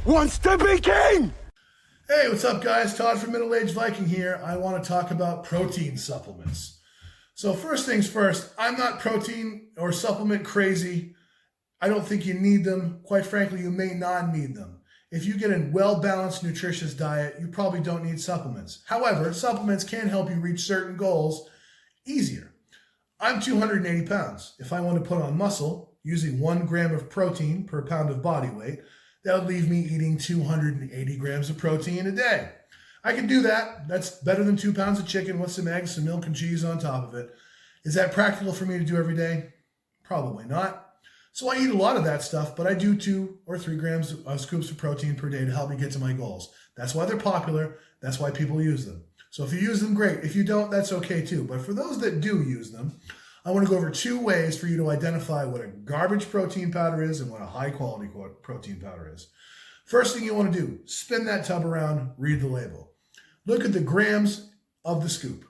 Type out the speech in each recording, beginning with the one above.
wants to be king! Hey, what's up, guys? Todd from Middle Aged Viking here. I want to talk about protein supplements. So first things first, I'm not protein or supplement crazy. I don't think you need them. Quite frankly, you may not need them. If you get a well-balanced, nutritious diet, you probably don't need supplements. However, supplements can help you reach certain goals easier. I'm 280 pounds. If I want to put on muscle, using 1 gram of protein per pound of body weight, that would leave me eating 280 grams of protein a day. I can do that. That's better than 2 pounds of chicken with some eggs, some milk and cheese on top of it. Is that practical for me to do every day? Probably not. So I eat a lot of that stuff, but I do 2 or 3 grams of scoops of protein per day to help me get to my goals. That's why they're popular. That's why people use them. So if you use them, great. If you don't, that's okay too. But for those that do use them, I want to go over 2 ways for you to identify what a garbage protein powder is and what a high quality protein powder is. First thing you want to do, spin that tub around, read the label. Look at the grams of the scoop.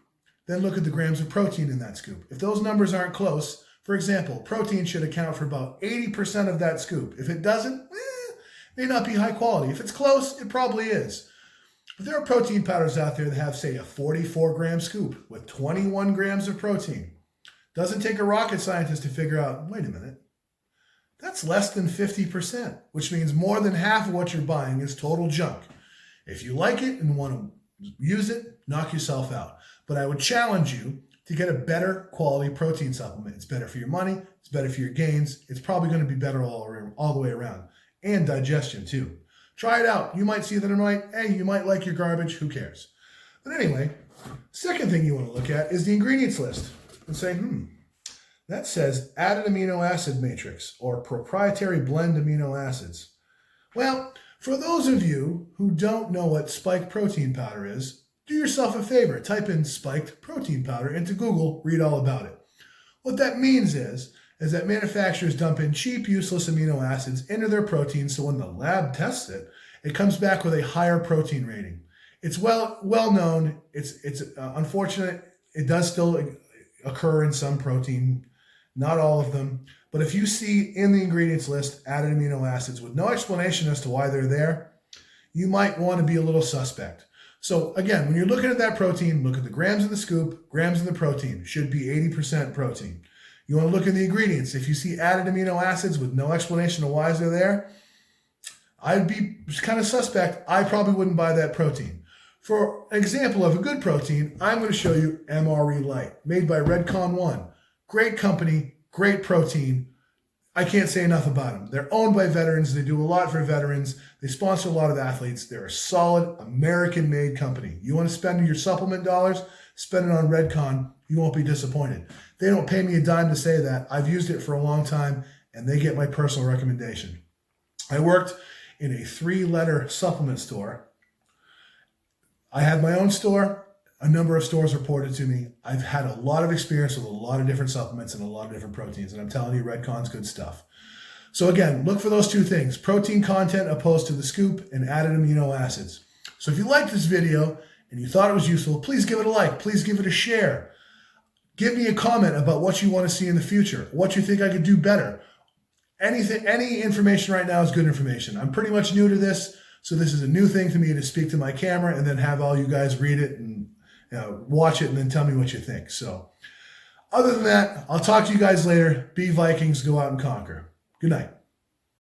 Then look at the grams of protein in that scoop. If those numbers aren't close, for example, protein should account for about 80% of that scoop. If it doesn't, it may not be high quality. If it's close, it probably is. But there are protein powders out there that have, say, a 44 gram scoop with 21 grams of protein. Doesn't take a rocket scientist to figure out, wait a minute, that's less than 50%, which means more than half of what you're buying is total junk. If you like it and want to use it, knock yourself out. But I would challenge you to get a better quality protein supplement. It's better for your money. It's better for your gains. It's probably going to be better all the way around. And digestion too. Try it out. You might see that you might like your garbage. Who cares? But anyway, second thing you want to look at is the ingredients list and say, that says added amino acid matrix or proprietary blend amino acids. Well, for those of you who don't know what spike protein powder is, do yourself a favor. Type in spiked protein powder into Google, read all about it. What that means is that manufacturers dump in cheap, useless amino acids into their protein so when the lab tests it, it comes back with a higher protein rating. It's well known. It's unfortunate. It does still occur in some protein, not all of them. But if you see in the ingredients list added amino acids with no explanation as to why they're there, you might want to be a little suspect. So again, when you're looking at that protein, look at the grams in the scoop, grams in the protein. Should be 80% protein. You want to look at the ingredients. If you see added amino acids with no explanation of why they're there, I'd be kind of suspect. I probably wouldn't buy that protein. For an example of a good protein, I'm going to show you MRE Light, made by Redcon One. Great company, great protein. I can't say enough about them. They're owned by veterans. They do a lot for veterans. They sponsor a lot of athletes. They're a solid American-made company. You want to spend your supplement dollars? Spend it on Redcon. You won't be disappointed. They don't pay me a dime to say that. I've used it for a long time, and they get my personal recommendation. I worked in a 3-letter supplement store. I had my own store. A number of stores reported to me. I've had a lot of experience with a lot of different supplements and a lot of different proteins, and I'm telling you, Redcon's good stuff. So again, look for those 2 things, protein content opposed to the scoop and added amino acids. So if you liked this video and you thought it was useful, please give it a like, please give it a share. Give me a comment about what you want to see in the future, what you think I could do better. Any information right now is good information. I'm pretty much new to this, so this is a new thing for me to speak to my camera and then have all you guys read it and watch it and then tell me what you think. So other than that, I'll talk to you guys later. Be Vikings, go out and conquer. Good night.